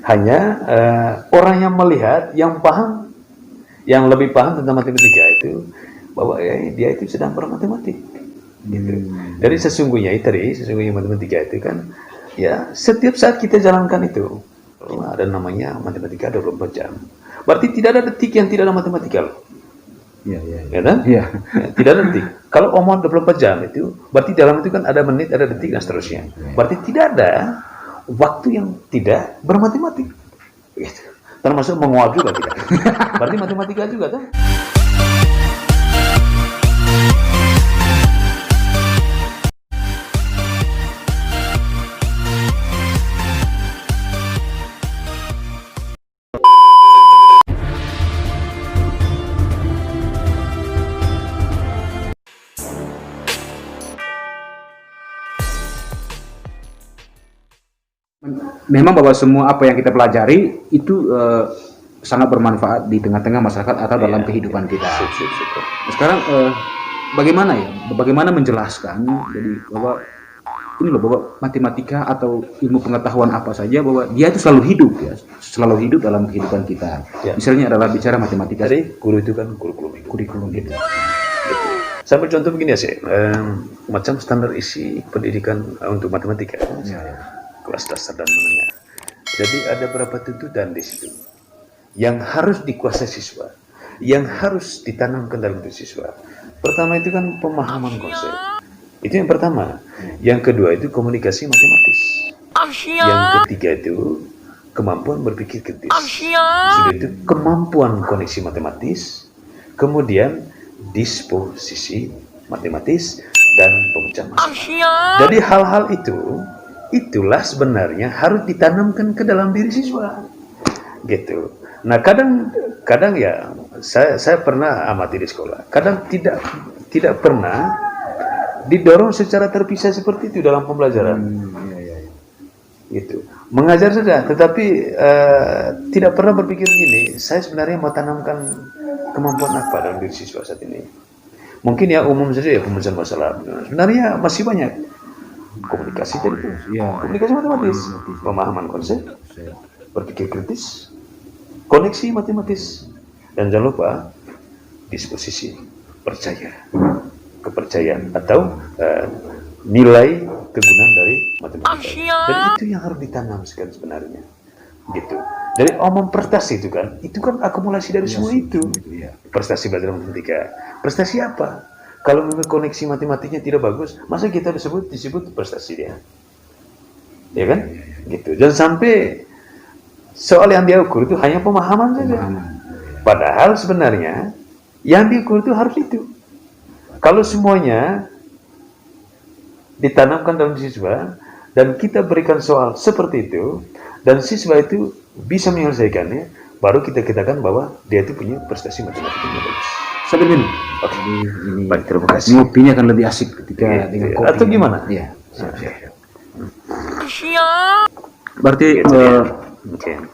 Hanya orang yang melihat, yang paham, yang lebih paham tentang matematika itu bahwa dia itu sedang bermatematik. Gitu. Jadi sesungguhnya matematika itu kan ya setiap saat kita jalankan itu ada namanya matematika 24 jam. Berarti tidak ada detik yang tidak ada matematika loh. Iya. Ya kan? Iya. Tidak ada detik. Kalau omong 24 jam itu berarti dalam itu kan ada menit, ada detik dan seterusnya. Berarti tidak ada waktu yang tidak bermatematik. Gitu. Termasuk menguap juga tidak. Berarti matematika juga kan? Memang bahwa semua apa yang kita pelajari itu sangat bermanfaat di tengah-tengah masyarakat atau dalam kehidupan kita. Sekarang bagaimana ya? Bagaimana menjelaskan jadi bahwa ini loh bahwa matematika atau ilmu pengetahuan apa saja bahwa dia itu selalu hidup ya, selalu hidup dalam kehidupan kita. Ya. Misalnya adalah bicara matematika. Jadi guru itu kan kurikulum gitu. Sampai contoh begini ya sih, macam standar isi pendidikan untuk matematika. Kelas dasar dan menengah. Jadi ada beberapa tuntutan di situ yang harus dikuasai siswa, yang harus ditanamkan dalam diri siswa. Pertama itu kan pemahaman konsep. Itu yang pertama. Yang kedua itu komunikasi matematis. Yang ketiga itu kemampuan berpikir kritis. Sudah itu kemampuan koneksi matematis, kemudian disposisi matematis dan pemecahan masalah. Jadi hal-hal itulah sebenarnya harus ditanamkan ke dalam diri siswa, gitu. Nah kadang ya saya pernah amati di sekolah. Kadang tidak pernah didorong secara terpisah seperti itu dalam pembelajaran, gitu. Mengajar saja, tetapi tidak pernah berpikir gini. Saya sebenarnya mau tanamkan kemampuan apa dalam diri siswa saat ini. Mungkin ya umum saja ya pemecahan masalah. Sebenarnya masih banyak. Komunikasi komunikasi matematis, pemahaman konsep, berpikir kritis, koneksi matematis, dan jangan lupa disposisi kepercayaan atau nilai kegunaan dari matematika. Dan itu yang harus ditanam sebenarnya, gitu. Jadi omong prestasi itu kan akumulasi dari semua itu. Prestasi belajar matematika, prestasi apa? Kalau memang koneksi matematiknya tidak bagus, masa kita disebut prestasi dia? Ya kan? Gitu. Jangan sampai soal yang dia ukur itu hanya pemahaman saja. Padahal sebenarnya yang diukur itu harus itu. Kalau semuanya ditanamkan dalam siswa dan kita berikan soal seperti itu dan siswa itu bisa menyelesaikannya, baru kita katakan bahwa dia itu punya prestasi matematika yang bagus. Sambil minum. Oke. Baik, terima kasih. Ngopinya akan lebih asik ketika dengan kopi. Atau gimana? Iya. Siap. Berarti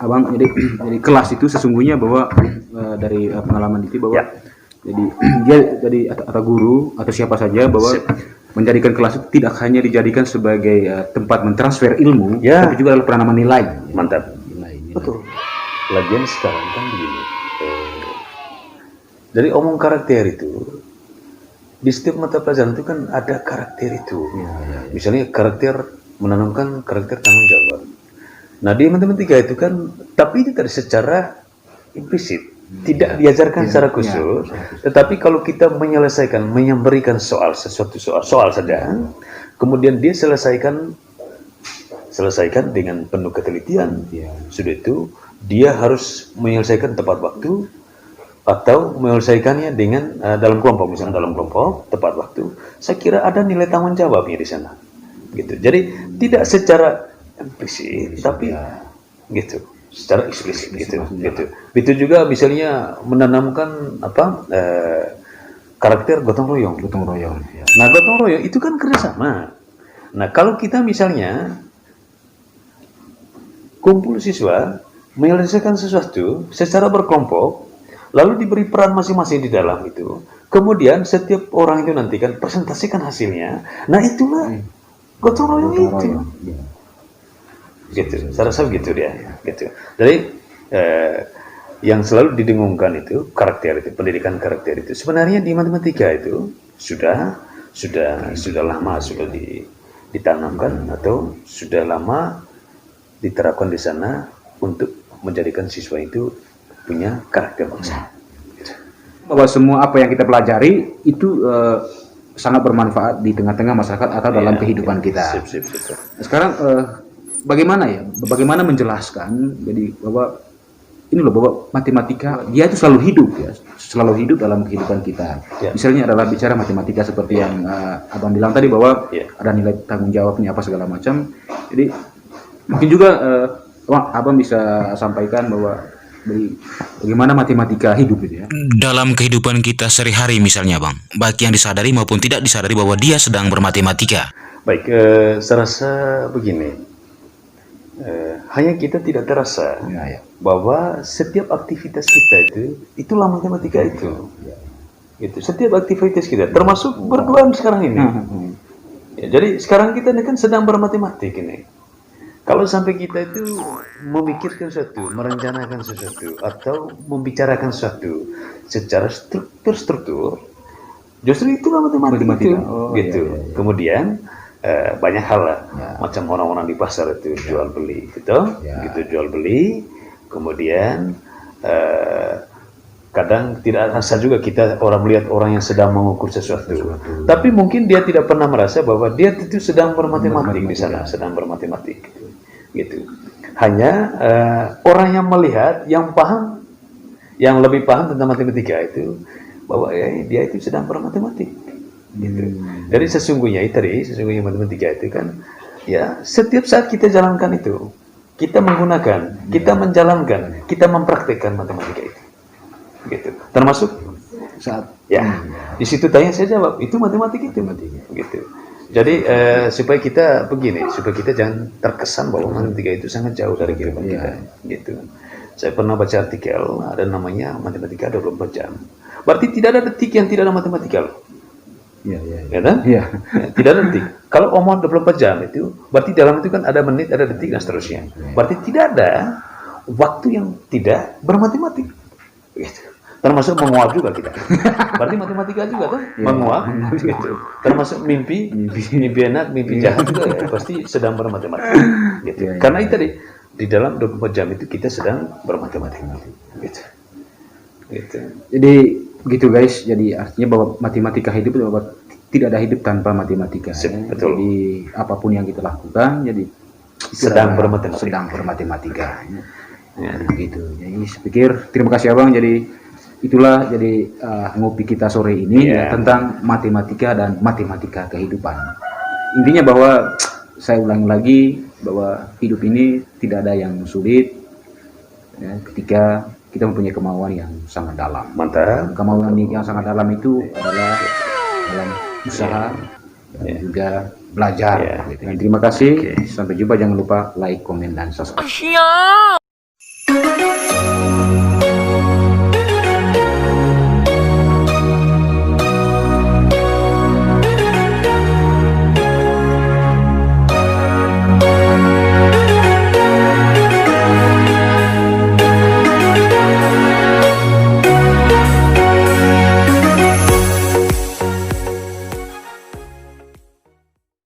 Abang jadi kelas itu sesungguhnya bahwa dari pengalaman itu bahwa jadi dia dari atau guru atau siapa saja bahwa menjadikan kelas itu tidak hanya dijadikan sebagai tempat mentransfer ilmu, tapi juga adalah penanaman nilai. Mantap. Nilai. Betul. Lagian sekarang kan begini. Dari omong karakter itu, di setiap mata pelajaran itu kan ada karakter itu. Misalnya karakter menanamkan karakter tanggung jawab. Nah di matematika itu kan, tapi itu tadi secara implisit, tidak diajarkan secara khusus. Tetapi kalau kita memberikan sesuatu soal saja, kemudian dia selesaikan dengan penuh ketelitian. Sudah itu dia harus menyelesaikan tepat waktu. Atau menyelesaikannya dengan dalam kelompok, misalnya dalam kelompok tepat waktu, saya kira ada nilai tanggung jawabnya di sana, gitu. Jadi tidak secara implisit, tapi gitu, secara eksplisit, gitu. Itu juga misalnya menanamkan karakter gotong royong. Nah gotong royong itu kan kerjasama. Nah kalau kita misalnya kumpul siswa menyelesaikan sesuatu secara berkelompok, lalu diberi peran masing-masing di dalam itu. Kemudian setiap orang itu nanti kan presentasikan hasilnya. Nah itulah gotong royong itu. gitu. Saya rasa begitu dia, gitu. Jadi yang selalu didengungkan itu karakter itu, pendidikan karakter itu. Sebenarnya di matematika itu sudah lama sudah ditanamkan atau sudah lama diterapkan di sana untuk menjadikan siswa itu punya karakter bangsa. Bahwa semua apa yang kita pelajari itu sangat bermanfaat di tengah-tengah masyarakat atau dalam kehidupan kita. Sip. Sekarang bagaimana menjelaskan jadi bahwa ini loh bahwa matematika dia itu selalu hidup dalam kehidupan kita. Misalnya adalah bicara matematika seperti yang abang bilang tadi bahwa ada nilai tanggung jawabnya apa segala macam. Jadi mungkin juga abang bisa sampaikan bahwa bagaimana matematika hidup gitu ya. Dalam kehidupan kita sehari-hari misalnya bang, baik yang disadari maupun tidak disadari bahwa dia sedang bermatematika. Baik, saya rasa begini. Hanya kita tidak terasa bahwa setiap aktivitas kita itulah matematika itu. Gitu. Setiap aktivitas kita, termasuk berduaan sekarang ini. Jadi sekarang kita ini kan sedang bermatematik ini. Kalau sampai kita itu memikirkan sesuatu, merencanakan sesuatu, atau membicarakan sesuatu secara struktur, justru itulah matematika. Itu. Gitu. Kemudian banyak hal lah, macam orang-orang di pasar itu jual beli, gitu jual beli. Kemudian kadang tidak rasa juga kita orang melihat orang yang sedang mengukur sesuatu. Tapi mungkin dia tidak pernah merasa bahwa dia itu sedang bermatematik di sana, sedang bermatematik, gitu. Hanya orang yang melihat, yang paham, yang lebih paham tentang matematika itu bahwa dia itu sedang bermatematik. Gitu. Dari sesungguhnya matematika itu kan ya setiap saat kita jalankan itu, kita menggunakan, kita menjalankan, kita mempraktekkan matematika itu, gitu. Termasuk saat di situ tanya saya jawab itu matematika itu, gitu. Jadi supaya kita jangan terkesan bahwa matematika itu sangat jauh dari kehidupan kita, gitu. Saya pernah baca artikel ada namanya matematika 24 jam. Berarti tidak ada detik yang tidak ada matematika loh. Ya kan? Tidak ada detik. Kalau omongan 24 jam itu, berarti dalam itu kan ada menit, ada detik dan seterusnya. Berarti tidak ada waktu yang tidak bermatematik. Gitu. Termasuk menguap juga kita. Berarti matematika juga kan? Menguap. Gitu. Termasuk mimpi enak, mimpi jahat juga ya, pasti sedang bermatematik. Gitu. Karena itu tadi di dalam 24 jam itu kita sedang bermatematik. Gitu. Jadi begitu guys, jadi artinya bahwa matematika hidup itu bahwa tidak ada hidup tanpa matematika. Betul. Jadi apapun yang kita lakukan, jadi sedang bermatematika. Jadi begitu. Jadi saya pikir terima kasih abang. Jadi itulah jadi ngopi kita sore ini tentang matematika dan matematika kehidupan. Intinya bahwa saya ulangi lagi bahwa hidup ini tidak ada yang sulit ketika kita mempunyai kemauan yang sangat dalam. Mantap. Kemauan yang sangat dalam itu adalah dalam usaha dan juga belajar. Terima kasih. Sampai jumpa. Jangan lupa like, komen, dan subscribe.